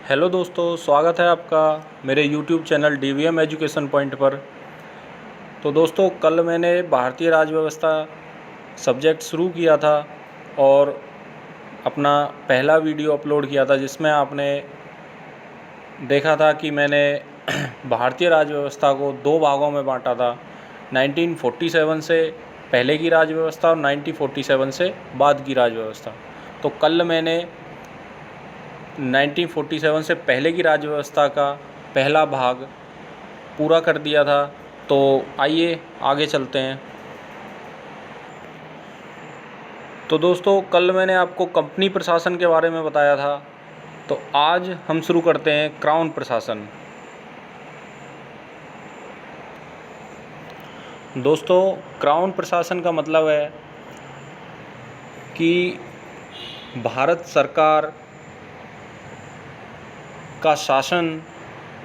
Hello दोस्तों, स्वागत है आपका मेरे YouTube channel DVM education point पर। तो दोस्तों, कल मैंने भारतीय राज्य व्यवस्था सब्जेक्ट शुरू किया था और अपना पहला वीडियो अपलोड किया था, जिसमें आपने देखा था कि मैंने भारतीय राज्य व्यवस्था को दो भागों में बांटा था। 1947 से पहले की राज्य व्यवस्था और 1947 से बाद की राज्य व्यवस्था। तो कल मैंने 1947 से पहले की राज्य व्यवस्था का पहला भाग पूरा कर दिया था। तो आइए आगे चलते हैं। तो दोस्तों, कल मैंने आपको कंपनी प्रशासन के बारे में बताया था, तो आज हम शुरू करते हैं क्राउन प्रशासन। दोस्तों, क्राउन प्रशासन का मतलब है कि भारत सरकार का शासन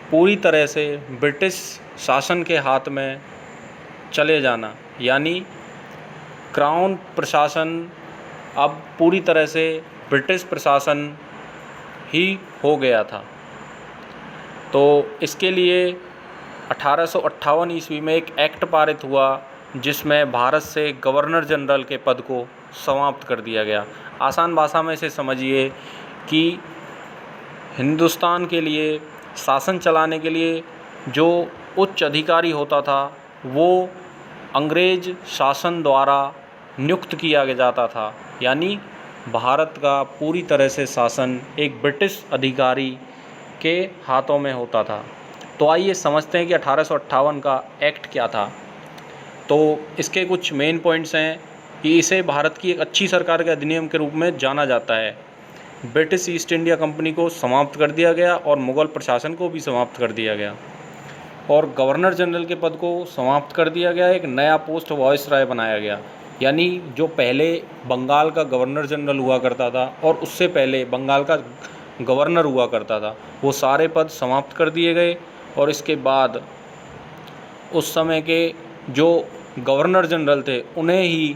पूरी तरह से ब्रिटिश शासन के हाथ में चले जाना, यानी क्राउन प्रशासन अब पूरी तरह से ब्रिटिश प्रशासन ही हो गया था। तो इसके लिए 1858 ईस्वी में एक एक्ट पारित हुआ, जिसमें भारत से गवर्नर जनरल के पद को समाप्त कर दिया गया। आसान भाषा में इसे समझिए कि हिंदुस्तान के लिए शासन चलाने के लिए जो उच्च अधिकारी होता था, वो अंग्रेज शासन द्वारा नियुक्त किया जाता था, यानी भारत का पूरी तरह से शासन एक ब्रिटिश अधिकारी के हाथों में होता था। तो आइए समझते हैं कि 1858 का एक्ट क्या था। तो इसके कुछ मेन पॉइंट्स हैं कि इसे भारत की एक अच्छी सरकार के अधिनियम के रूप में जाना जाता है। ब्रिटिश ईस्ट इंडिया कंपनी को समाप्त कर दिया गया और मुग़ल प्रशासन को भी समाप्त कर दिया गया, और गवर्नर जनरल के पद को समाप्त कर दिया गया। एक नया पोस्ट वायसराय बनाया गया, यानी जो पहले बंगाल का गवर्नर जनरल हुआ करता था और उससे पहले बंगाल का गवर्नर हुआ करता था, वो सारे पद समाप्त कर दिए गए। और इसके बाद उस समय के जो गवर्नर जनरल थे, उन्हें ही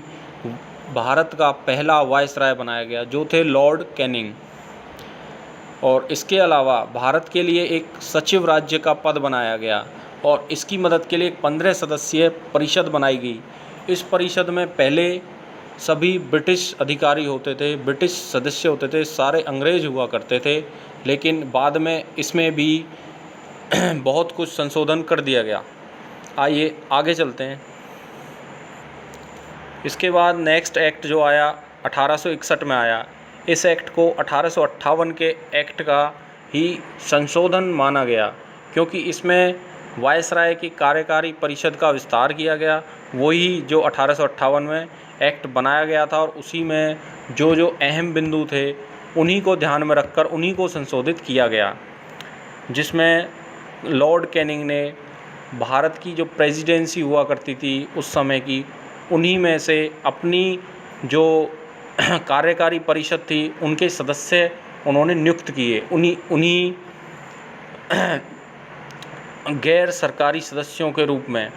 भारत का पहला वायसराय बनाया गया, जो थे लॉर्ड कैनिंग। और इसके अलावा भारत के लिए एक सचिव राज्य का पद बनाया गया, और इसकी मदद के लिए एक 15 सदस्यीय परिषद बनाई गई। इस परिषद में पहले सभी ब्रिटिश अधिकारी होते थे, ब्रिटिश सदस्य होते थे, सारे अंग्रेज हुआ करते थे, लेकिन बाद में इसमें भी बहुत कुछ संशोधन कर दिया गया। आइए आगे चलते हैं। इसके बाद नेक्स्ट एक्ट जो आया 1861 में आया। इस एक्ट को 1858 के एक्ट का ही संशोधन माना गया, क्योंकि इसमें वायसराय की कार्यकारी परिषद का विस्तार किया गया। वही जो 1858 में एक्ट बनाया गया था, और उसी में जो जो अहम बिंदु थे उन्हीं को ध्यान में रखकर उन्हीं को संशोधित किया गया, जिसमें लॉर्ड कैनिंग ने भारत की जो प्रेसिडेंसी हुआ करती थी उस समय की, उन्हीं में से अपनी जो कार्यकारी परिषद थी उनके सदस्य उन्होंने नियुक्त किए। उन्हीं गैर सरकारी सदस्यों के रूप में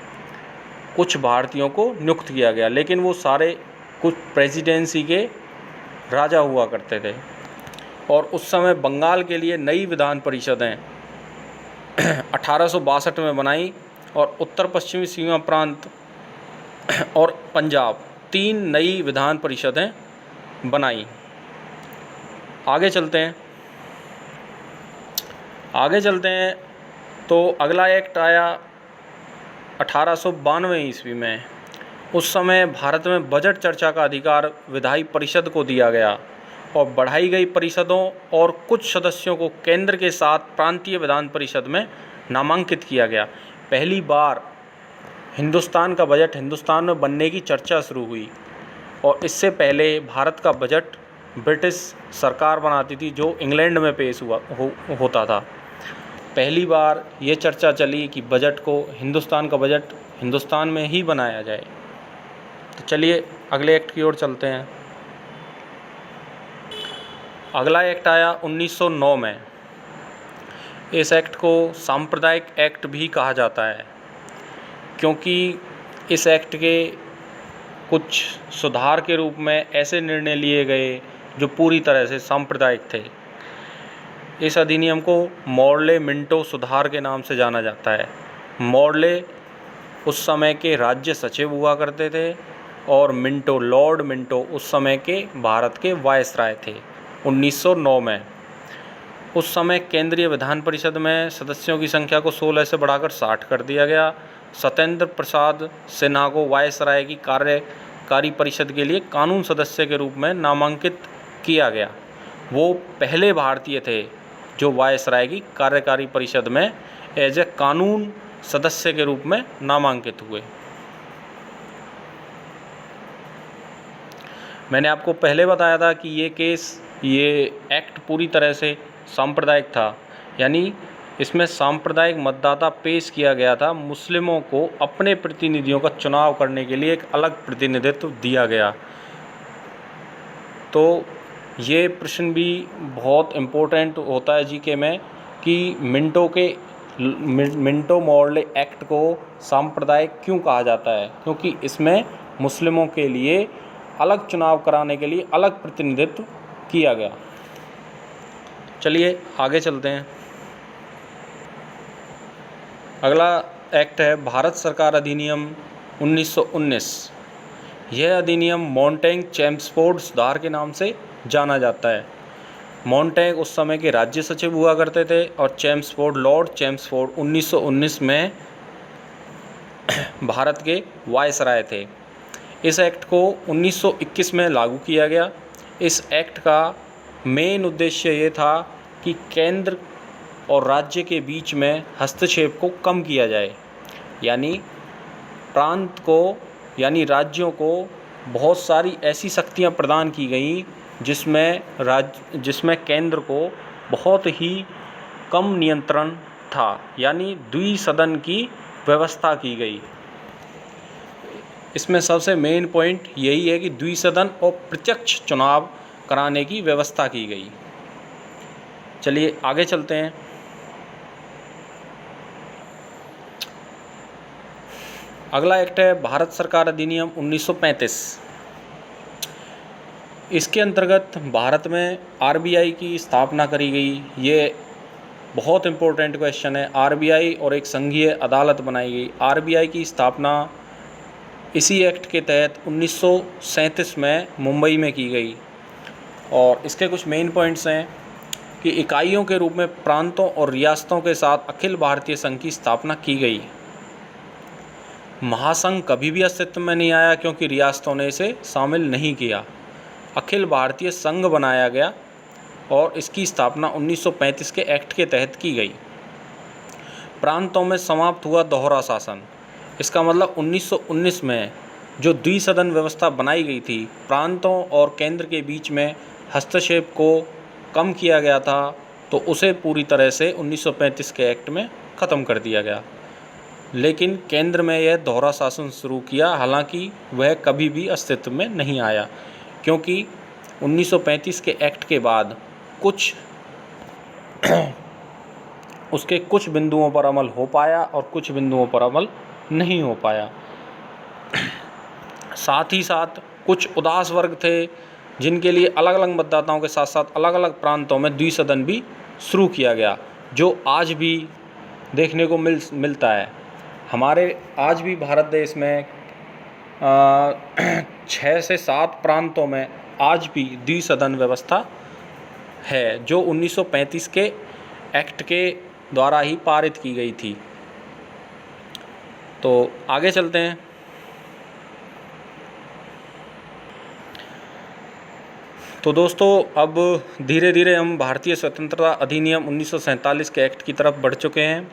कुछ भारतीयों को नियुक्त किया गया, लेकिन वो सारे कुछ प्रेसिडेंसी के राजा हुआ करते थे। और उस समय बंगाल के लिए नई विधान परिषदें 1862 में बनाई, और उत्तर पश्चिमी सीमा प्रांत और पंजाब 3 नई विधान परिषदें बनाई। आगे चलते हैं। तो अगला एक्ट आया 1892 ईस्वी में। उस समय भारत में बजट चर्चा का अधिकार विधायी परिषद को दिया गया, और बढ़ाई गई परिषदों और कुछ सदस्यों को केंद्र के साथ प्रांतीय विधान परिषद में नामांकित किया गया। पहली बार हिंदुस्तान का बजट हिंदुस्तान में बनने की चर्चा शुरू हुई, और इससे पहले भारत का बजट ब्रिटिश सरकार बनाती थी, जो इंग्लैंड में पेश होता था। पहली बार ये चर्चा चली कि बजट को, हिंदुस्तान का बजट हिंदुस्तान में ही बनाया जाए। तो चलिए अगले एक्ट की ओर चलते हैं। अगला एक्ट आया 1909 में। इस एक्ट को सांप्रदायिक एक्ट भी कहा जाता है, क्योंकि इस एक्ट के कुछ सुधार के रूप में ऐसे निर्णय लिए गए जो पूरी तरह से सांप्रदायिक थे। इस अधिनियम को मॉर्ले मिंटो सुधार के नाम से जाना जाता है। मॉर्ले उस समय के राज्य सचिव हुआ करते थे और मिंटो, लॉर्ड मिंटो उस समय के भारत के वायसराय थे। 1909 में उस समय केंद्रीय विधान परिषद में सदस्यों की संख्या को 16 से बढ़ाकर 60 कर दिया गया। सत्येंद्र प्रसाद सिन्हा को वायसराय की कार्यकारी परिषद के लिए कानून सदस्य के रूप में नामांकित किया गया। वो पहले भारतीय थे जो वायसराय की कार्यकारी परिषद में एज ए कानून सदस्य के रूप में नामांकित हुए। मैंने आपको पहले बताया था कि ये एक्ट पूरी तरह से सांप्रदायिक था, यानी इसमें सांप्रदायिक मतदाता पेश किया गया था। मुस्लिमों को अपने प्रतिनिधियों का चुनाव करने के लिए एक अलग प्रतिनिधित्व दिया गया। तो ये प्रश्न भी बहुत इम्पोर्टेंट होता है जीके में कि मिंटो मॉर्ले एक्ट को सांप्रदायिक क्यों कहा जाता है, क्योंकि इसमें मुस्लिमों के लिए अलग चुनाव कराने के लिए अलग प्रतिनिधित्व किया गया। चलिए आगे चलते हैं। अगला एक्ट है भारत सरकार अधिनियम 1919। यह अधिनियम मॉन्टेग चेम्सफोर्ड सुधार के नाम से जाना जाता है। मॉन्टेग उस समय के राज्य सचिव हुआ करते थे और चेम्सफोर्ड, लॉर्ड चेम्सफोर्ड 1919 में भारत के वायसराय थे। इस एक्ट को 1921 में लागू किया गया। इस एक्ट का मेन उद्देश्य ये था कि केंद्र और राज्य के बीच में हस्तक्षेप को कम किया जाए, यानी प्रांत को यानी राज्यों को बहुत सारी ऐसी शक्तियाँ प्रदान की गई जिसमें केंद्र को बहुत ही कम नियंत्रण था, यानी द्विसदन की व्यवस्था की गई। इसमें सबसे मेन पॉइंट यही है कि द्विसदन और प्रत्यक्ष चुनाव कराने की व्यवस्था की गई। चलिए आगे चलते हैं। अगला एक्ट है भारत सरकार अधिनियम 1935। इसके अंतर्गत भारत में आरबीआई की स्थापना करी गई। ये बहुत इम्पोर्टेंट क्वेश्चन है। आरबीआई और एक संघीय अदालत बनाई गई। आरबीआई की स्थापना इसी एक्ट के तहत 1937 में मुंबई में की गई और इसके कुछ मेन पॉइंट्स हैं कि इकाइयों के रूप में प्रांतों और रियासतों के साथ अखिल भारतीय संघ की स्थापना की गई। महासंघ कभी भी अस्तित्व में नहीं आया क्योंकि रियासतों ने इसे शामिल नहीं किया। अखिल भारतीय संघ बनाया गया और इसकी स्थापना 1935 के एक्ट के तहत की गई। प्रांतों में समाप्त हुआ दोहरा शासन। इसका मतलब 1919 में जो द्विसदन व्यवस्था बनाई गई थी, प्रांतों और केंद्र के बीच में हस्तक्षेप को कम किया गया था, तो उसे पूरी तरह से 1935 के एक्ट में ख़त्म कर दिया गया। लेकिन केंद्र में यह दोहरा शासन शुरू किया, हालांकि वह कभी भी अस्तित्व में नहीं आया क्योंकि 1935 के एक्ट के बाद उसके कुछ बिंदुओं पर अमल हो पाया और कुछ बिंदुओं पर अमल नहीं हो पाया। साथ ही साथ कुछ उदास वर्ग थे जिनके लिए अलग अलग मतदाताओं के साथ साथ अलग अलग प्रांतों में द्विसदन भी शुरू किया गया, जो आज भी देखने को मिलता है। हमारे आज भी भारत देश में 6 से 7 प्रांतों में आज भी द्विसदन व्यवस्था है, जो 1935 के एक्ट के द्वारा ही पारित की गई थी। तो आगे चलते हैं। तो दोस्तों, अब धीरे धीरे हम भारतीय स्वतंत्रता अधिनियम 1947 के एक्ट की तरफ बढ़ चुके हैं।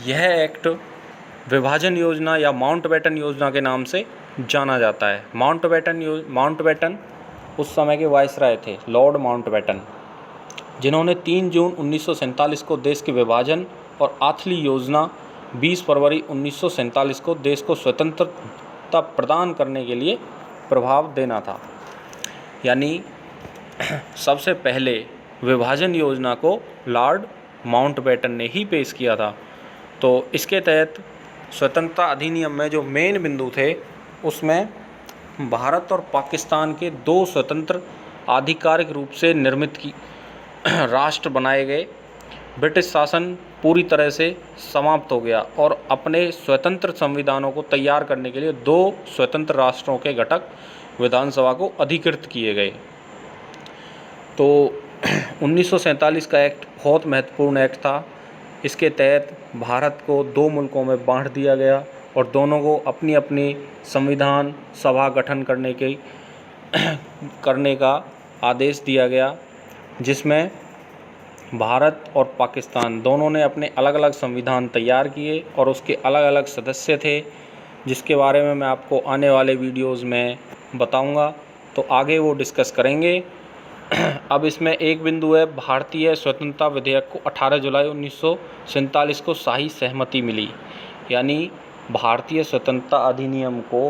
यह एक्ट विभाजन योजना या माउंटबेटन योजना के नाम से जाना जाता है। माउंटबेटन उस समय के वायसराय थे, लॉर्ड माउंटबेटन, जिन्होंने 3 जून 1947 को देश के विभाजन और आठवीं योजना 20 फरवरी 1947 को देश को स्वतंत्रता प्रदान करने के लिए प्रभाव देना था। यानी सबसे पहले विभाजन योजना को लॉर्ड माउंटबेटन ने ही पेश किया था। तो इसके तहत स्वतंत्रता अधिनियम में जो मेन बिंदु थे, उसमें भारत और पाकिस्तान के 2 स्वतंत्र आधिकारिक रूप से निर्मित राष्ट्र बनाए गए, ब्रिटिश शासन पूरी तरह से समाप्त हो गया और अपने स्वतंत्र संविधानों को तैयार करने के लिए 2 स्वतंत्र राष्ट्रों के घटक विधानसभा को अधिकृत किए गए। तो 1947 का एक्ट बहुत महत्वपूर्ण एक्ट था। इसके तहत भारत को 2 मुल्कों में बांट दिया गया और दोनों को अपनी अपनी संविधान सभा गठन करने का आदेश दिया गया, जिसमें भारत और पाकिस्तान दोनों ने अपने अलग अलग संविधान तैयार किए और उसके अलग अलग सदस्य थे, जिसके बारे में मैं आपको आने वाले वीडियोज़ में बताऊंगा। तो आगे वो डिस्कस करेंगे। अब इसमें एक बिंदु है, भारतीय स्वतंत्रता विधेयक को 18 जुलाई 1947 को शाही सहमति मिली, यानी भारतीय स्वतंत्रता अधिनियम को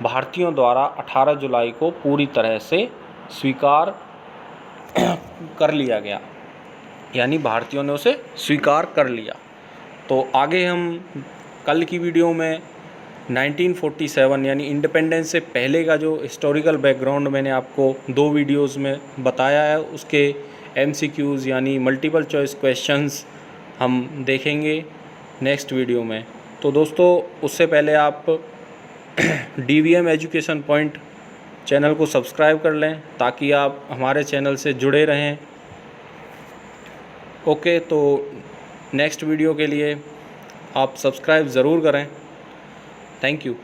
भारतीयों द्वारा 18 जुलाई को पूरी तरह से स्वीकार कर लिया गया, यानी भारतीयों ने उसे स्वीकार कर लिया। तो आगे हम कल की वीडियो में 1947 यानी इंडिपेंडेंस से पहले का जो हिस्टोरिकल बैकग्राउंड मैंने आपको 2 वीडियोज़ में बताया है, उसके MCQs यानी मल्टीपल चॉइस क्वेश्चंस हम देखेंगे नेक्स्ट वीडियो में। तो दोस्तों, उससे पहले आप DVM एजुकेशन पॉइंट चैनल को सब्सक्राइब कर लें ताकि आप हमारे चैनल से जुड़े रहें। ओके, तो नेक्स्ट वीडियो के लिए आप सब्सक्राइब ज़रूर करें। Thank you.